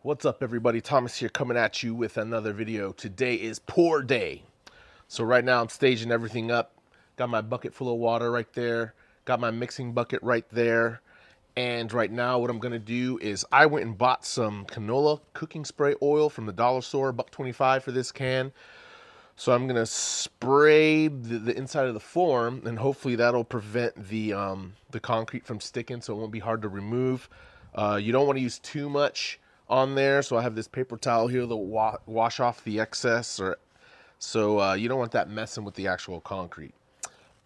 What's up, everybody? Thomas here, coming at you with another video. Today is pour day. So right now I'm staging everything up. Got my bucket full of water right there. Got my mixing bucket right there. And right now what I'm going to do is I went and bought some canola cooking spray oil from the dollar store, $1.25 for this can. So I'm going to spray the inside of the form, and hopefully that'll prevent the concrete from sticking, so it won't be hard to remove. You don't want to use too much on there, so I have this paper towel here that will wash off the excess, so you don't want that messing with the actual concrete.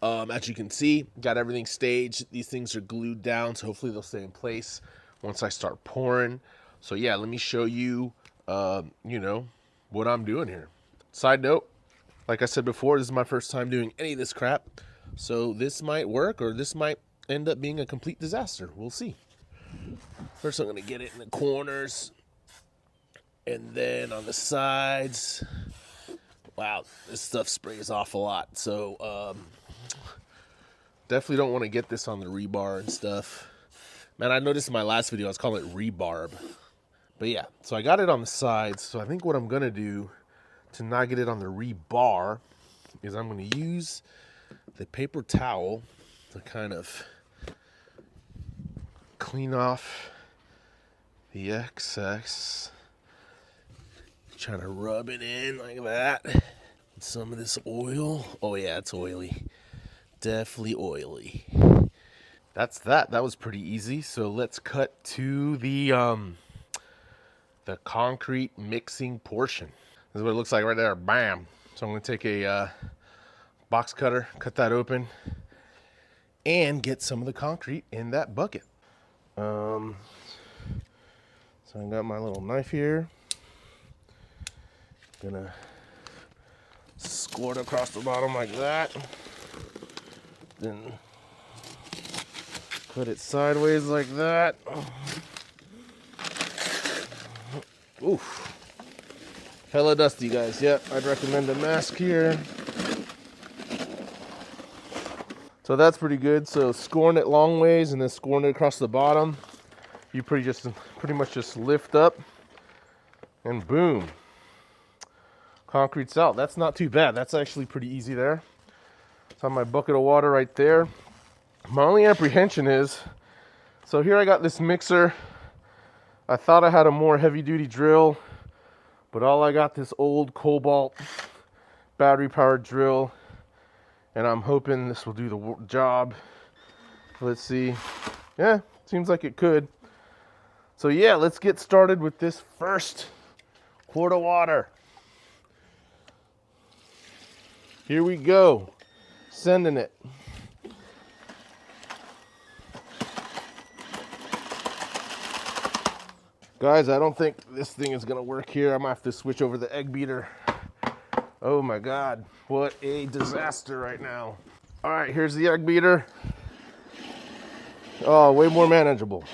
As you can see, got everything staged. These things are glued down, so hopefully they'll stay in place once I start pouring. So yeah, let me show you, what I'm doing here. Side note, like I said before, this is my first time doing any of this crap, so this might work or this might end up being a complete disaster. We'll see. First, I'm going to get it in the corners, and then on the sides. Wow, this stuff sprays off a lot, so definitely don't want to get this on the rebar and stuff. Man, I noticed in my last video I was calling it rebarb. But yeah, so I got it on the sides, so I think what I'm going to do to not get it on the rebar is I'm going to use the paper towel to kind of clean off the excess. Trying to rub it in like that. Some of this oil. Oh yeah, it's oily. Definitely oily. That's that. That was pretty easy. So let's cut to the concrete mixing portion. This is what it looks like right there. Bam. So I'm going to take a box cutter, cut that open, and get some of the concrete in that bucket. So I got my little knife here. Gonna squirt across the bottom like that. Then put it sideways like that. Oof. Hella dusty, guys. Yep, I'd recommend a mask here. So that's pretty good. So scoring it long ways and then scoring it across the bottom, you pretty much just lift up and boom. Concrete's out. That's not too bad. That's actually pretty easy there. So I have my bucket of water right there. My only apprehension is, so here I got this mixer. I thought I had a more heavy duty drill, but all I got this old Cobalt battery powered drill, and I'm hoping this will do the job. Let's see. Yeah, seems like it could. So yeah, let's get started with this first quart of water. Here we go. Sending it. Guys, I don't think this thing is going to work here. I'm going to have to switch over the egg beater. Oh my God, what a disaster right now. All right, here's the egg beater. Oh, way more manageable.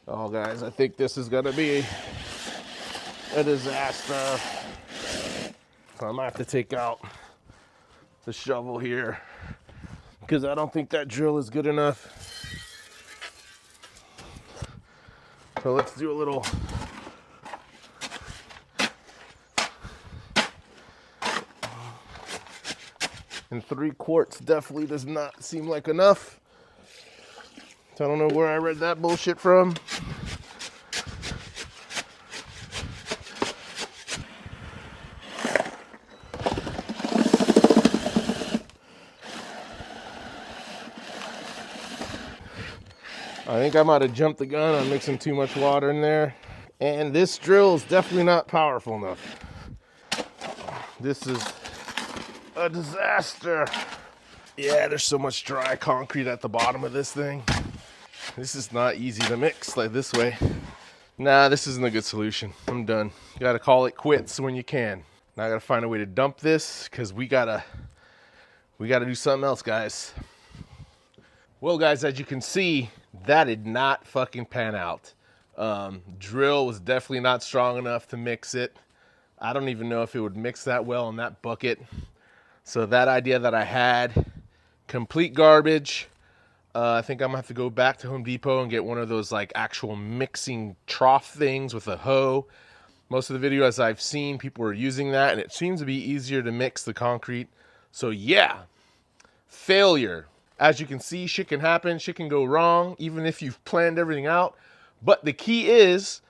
Oh, guys, I think this is going to be a disaster. So I'm going to have to take out the shovel here, because I don't think that drill is good enough. So let's do a little and 3 quarts definitely does not seem like enough. So I don't know where I read that bullshit from. I think I might have jumped the gun on mixing too much water in there. And this drill is definitely not powerful enough. This is a disaster. Yeah, there's so much dry concrete at the bottom of this thing. This is not easy to mix like this way. Nah, this isn't a good solution. I'm done. You gotta call it quits when you can. Now I gotta find a way to dump this, because we gotta do something else, guys. Well, guys, as you can see, that did not fucking pan out. Drill was definitely not strong enough to mix it. I don't even know if it would mix that well in that bucket. So that idea that I had, complete garbage. I think I'm gonna have to go back to Home Depot and get one of those like actual mixing trough things with a hoe. Most of the videos I've seen, people are using that, and it seems to be easier to mix the concrete. So yeah, failure. As you can see, shit can happen, shit can go wrong, even if you've planned everything out. But the key is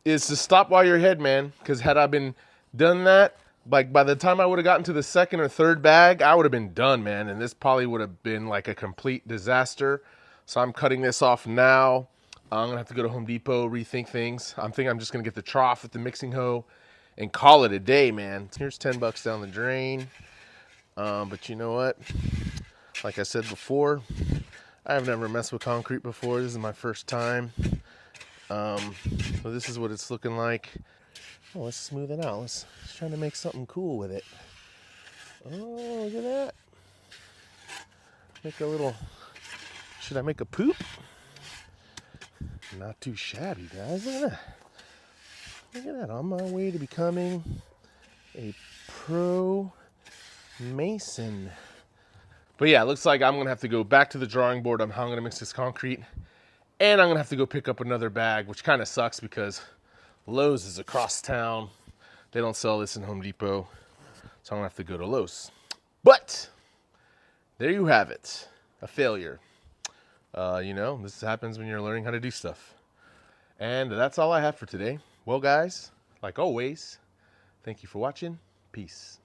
to stop while you're ahead, man. Because had I been done that, like by the time I would have gotten to the second or third bag, I would have been done, man. And this probably would have been like a complete disaster. So I'm cutting this off now. I'm gonna have to go to Home Depot, rethink things. I'm just gonna get the trough with the mixing hoe and call it a day, man. Here's 10 bucks down the drain. But you know what? Like I said before, I've never messed with concrete before. This is my first time. So this is what it's looking like. Oh, let's smooth it out. Let's try to make something cool with it. Oh, look at that. Make a little, should I make a poop? Not too shabby, guys. Look at that. Look at that. On my way to becoming a pro mason. But yeah, it looks like I'm going to have to go back to the drawing board on how I'm going to mix this concrete. And I'm going to have to go pick up another bag, which kind of sucks because Lowe's is across town. They don't sell this in Home Depot. So I'm going to have to go to Lowe's. But there you have it. A failure. You know, this happens when you're learning how to do stuff. And that's all I have for today. Well, guys, like always, thank you for watching. Peace.